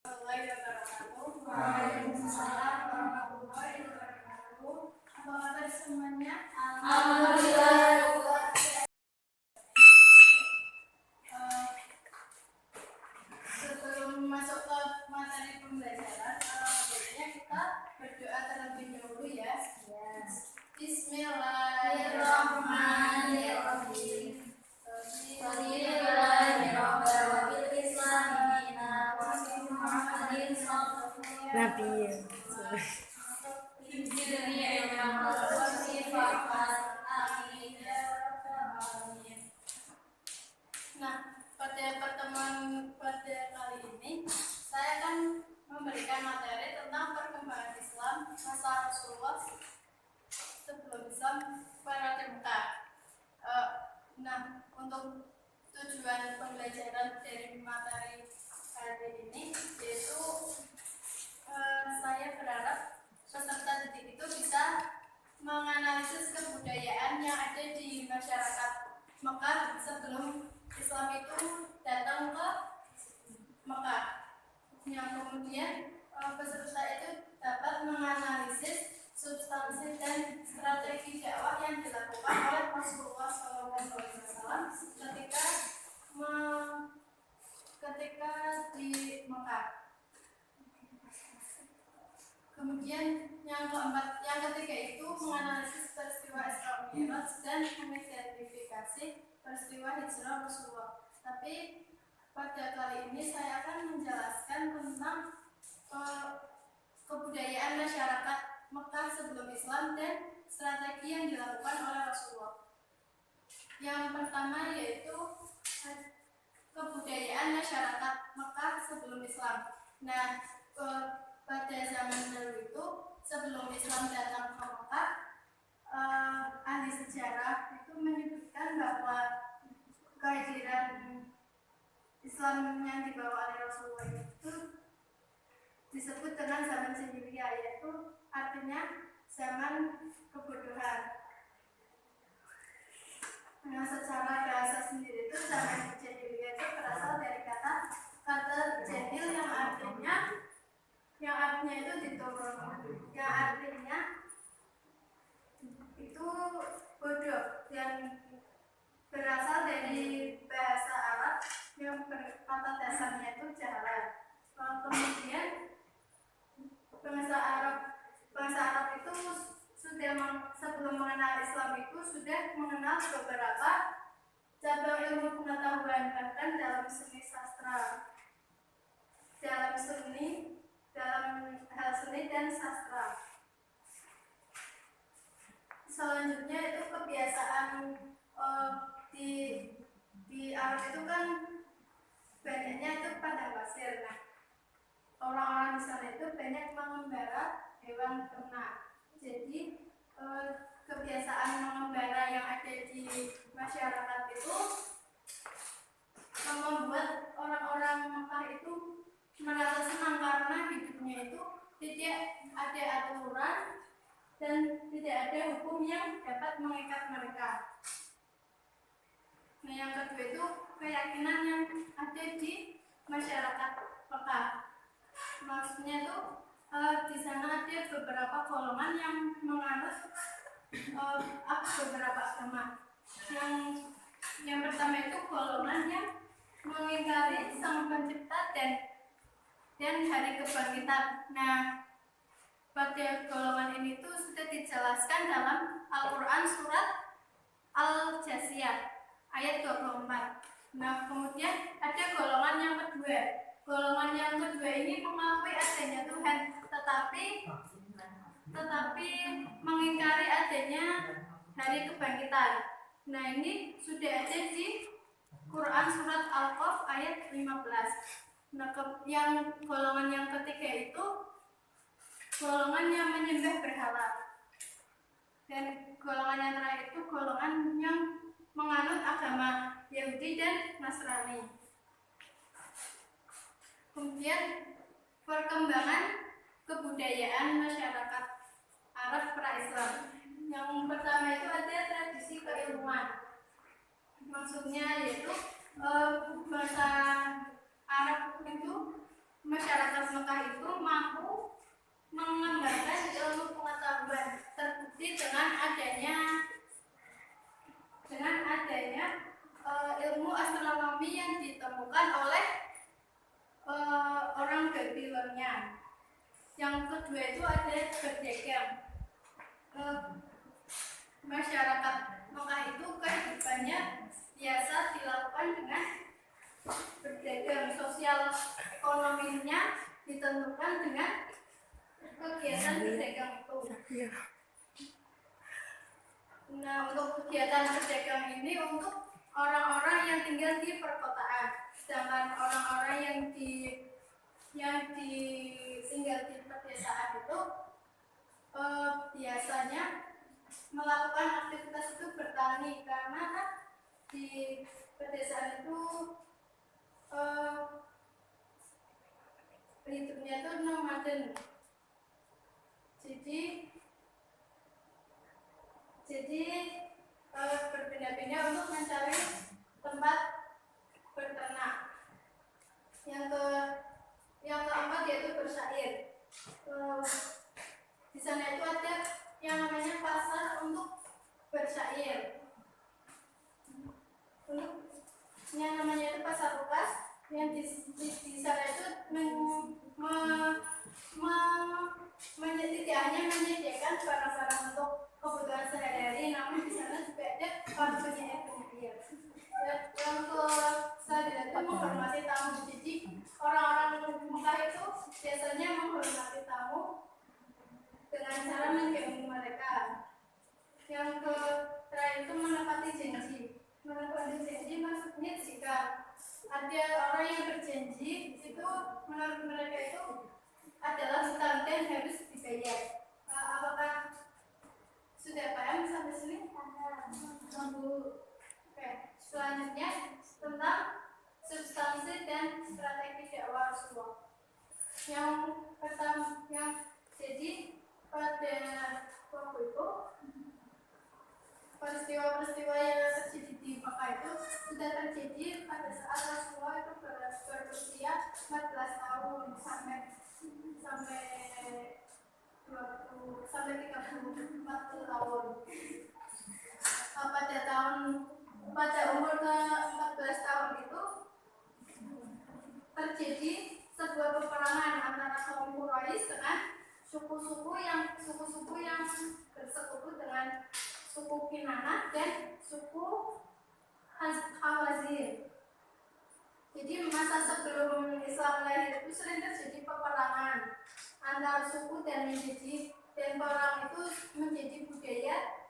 Waalaikumsalam warahmatullahi wabarakatuh. Apa kabar semuanya? Alhamdulillah. Sebelum masuk ke materi pembelajaran, baiknya kita berdoa terlebih dahulu ya. Bismillahirrahmanirrahim. Nabi. Nah, pada pertemuan pada kali ini saya akan memberikan materi tentang perkembangan Islam masa Rasulullah sebelum Islam pada Mekah. Nah, untuk tujuan pembelajaran dari materi hari ini yaitu saya berharap peserta didik itu bisa menganalisis kebudayaan yang ada di masyarakat Mekah sebelum Islam itu datang ke Mekah. Yang kemudian peserta itu dapat menganalisis substansi dan strategi dakwah yang dilakukan oleh Rasulullah SAW ketika di Mekah. Kemudian yang ketiga itu menganalisis peristiwa Isra Mi'raj dan mengidentifikasi peristiwa hijrah Rasulullah. Tapi pada kali ini saya akan menjelaskan tentang kebudayaan masyarakat Mekah sebelum Islam dan strategi yang dilakukan oleh Rasulullah. Yang pertama yaitu kebudayaan masyarakat Mekah sebelum Islam. Nah, pada zaman dahulu itu sebelum Islam datang ke Mekah, ahli sejarah itu menyebutkan bahwa kehadiran Islam yang dibawa oleh Rasulullah itu disebut dengan zaman jahiliyah, yaitu artinya zaman kebodohan. Nah, secara bahasa sendiri itu zaman jahiliyah itu berasal dari kata jahil yang artinya itu diturun, yang artinya itu bodoh, dan berasal dari bahasa Arab yang kata dasarnya itu jahala. Kemudian bangsa Arab itu sudah sebelum mengenal Islam itu sudah mengenal beberapa cabang ilmu pengetahuan, bahkan dalam seni sastra, dalam hal seni dan sastra. Selanjutnya itu kebiasaan di Arab itu kan banyaknya itu padang pasir. Nah, orang-orang di sana itu banyak mengembara hewan ternak. Jadi kebiasaan mengembara yang ada di masyarakat itu membuat orang-orang Mekah itu merasa senang karena hidupnya itu tidak ada aturan dan tidak ada hukum yang dapat mengikat mereka. Nah, yang kedua itu keyakinan yang ada di masyarakat Mekah. Maksudnya itu di sana ada beberapa golongan yang menganut beberapa agama. Yang pertama itu golongan yang mengingkari Sang Pencipta dan hari kebangkitan. Nah, pada golongan ini tuh sudah dijelaskan dalam Al-Quran surat Al-Jasiyah ayat 24. Nah, kemudian ada golongan yang kedua. Golongan yang kedua ini mengakui adanya Tuhan, tetapi mengingkari adanya hari kebangkitan. Nah, ini sudah ada di Quran surat Al-Qaf ayat 15. Nah, yang golongan yang ketiga itu golongan yang menyembah berhala. Dan golongan yang terakhir itu golongan yang menganut agama Yahudi dan Nasrani. Kemudian perkembangan kebudayaan masyarakat Arab pra-Islam. Yang pertama itu ada tradisi keilmuan. Maksudnya yaitu bahasa Arab itu masyarakat Mekah itu mampu mengembangkan ilmu pengetahuan, terbukti dengan adanya ilmu astronomi yang ditemukan oleh orang Babilonia. Yang kedua itu ada berdagang. Masyarakat Mekah itu kehidupannya biasa dilakukan dengan berdagang. Sosial ekonominya ditentukan dengan kegiatan berdagang itu. Nah, untuk kegiatan berdagang ini untuk orang-orang yang tinggal di perkotaan, sedangkan orang-orang yang tinggal di pedesaan itu biasanya melakukan aktivitas itu bertani, karena kan di pedesaan itu hidupnya itu nomaden. Jadi berpindah-pindah untuk mencari tempat berternak. Yang keempat yaitu bersair. Di sana itu ada yang namanya pasar untuk bersair. Yang namanya itu pasar lukas, yang di sana itu tidak hanya menyediakan barang-barang untuk kebutuhan sehari-hari, namun di sana juga ada waktunya air. Yang selanjutnya itu menghormati tamu. Jadi orang-orang Mekah itu biasanya menghormati tamu dengan cara menjamu mereka. Yang terakhir itu menepati janji. Menepati janji maksudnya jika ada orang yang berjanji, itu menurut mereka itu adalah hutang dan harus dibayar. Apakah sudah paham sampai sini? Oke. Selanjutnya tentang substansi dan strategi dakwah Rasulullah. Yang pertama, jadi pada waktu itu peristiwa-peristiwa yang terjadi di Mekah itu sudah terjadi pada saat Rasulullah itu berusia 14 tahun sampai 40 tahun. Pada umur ke-14 tahun itu terjadi sebuah peperangan antara kaum Quraisy dengan suku-suku yang bersekutu dengan suku Kinanah dan suku Hawazin. Jadi masa sebelum Islam lahir itu sering terjadi peperangan antar suku dan perang itu menjadi budaya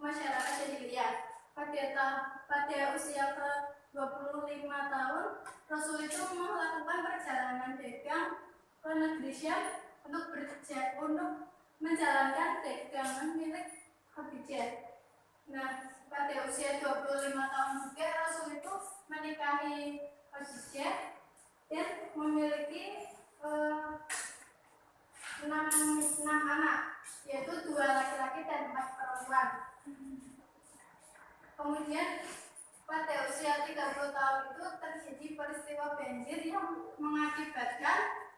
masyarakat jahiliyah. Pada usia ke-25 tahun, Rasul itu melakukan perjalanan dagang ke negeri Syam untuk menjalankan dagangan milik Khadijah. Nah, pada usia 25 tahun juga Rasul itu menikahi Khadijah dan memiliki 6 anak, yaitu 2 laki-laki dan 4 perempuan. Kemudian pada usia 30 tahun itu terjadi peristiwa banjir yang mengakibatkan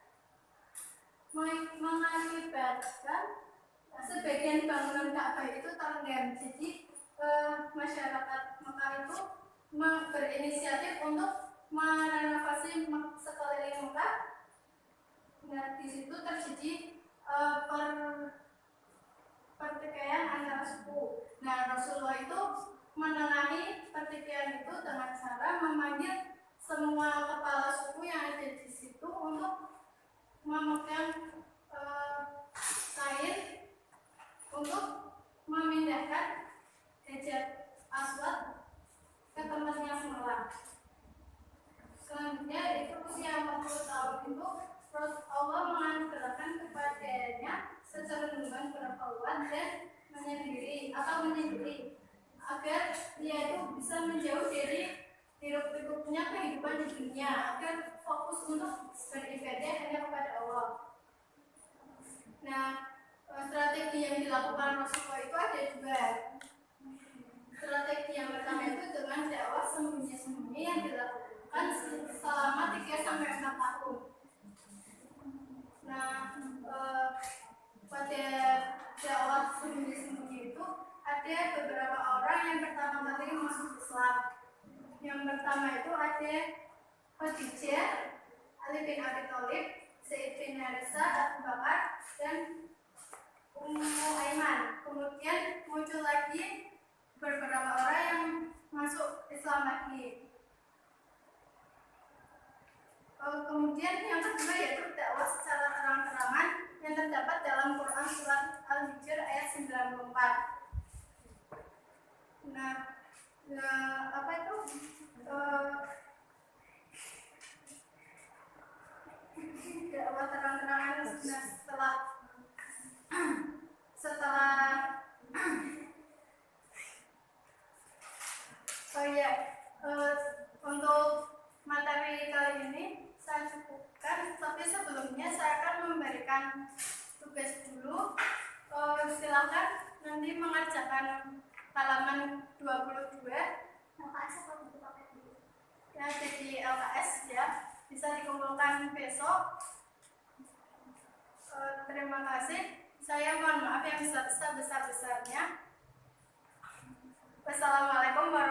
sebagian bangunan Ka'bah itu terendam. Jadi masyarakat Mekah itu berinisiatif untuk merenovasi sekeliling Mekah. Nah, di situ terjadi pertikaian antara suku. Nah, Rasulullah itu menengahi pertikaian itu dengan cara memanggil semua kepala suku yang ada di situ untuk memegang kain untuk memindahkan Hajar Aswad ke tempatnya semula. Selanjutnya itu usia 40 tahun itu Allah menganugerahkan kepadanya secerungan berkhulwat dan menyendiri agar dia itu bisa menjauh dari hiruk-pikuknya kehidupan di dunia, agar fokus untuk beribadah hanya kepada Allah. Nah, strategi yang dilakukan Rasulullah itu ada 2. Strategi yang pertama itu dengan dakwah sembunyi-sembunyi yang dilakukan selama 3-4 tahun. Nah, pada dakwah sembunyi-sembunyi itu ada beberapa orang yang pertama kali masuk Islam. Yang pertama itu ada Khadijah, Ali bin Abi Thalib, Zaid bin Harithah, Abu Bakar, dan Ummu Aiman. Kemudian muncul lagi beberapa orang yang masuk Islam lagi. Kemudian yang kedua yaitu dakwah secara terang-terangan yang terdapat dalam Quran surat Al-Hijr ayat 94. Apa itu? Dakwah terang-terangan setelah untuk materi kali ini saya cukupkan, tapi sebelumnya saya akan memberikan tugas dulu. Silakan nanti mengerjakan halaman 22 ya, jadi LKS ya, bisa dikumpulkan besok. Terima kasih. Saya mohon maaf yang besar-besarnya. Wassalamualaikum warahmatullahi wabarakatuh.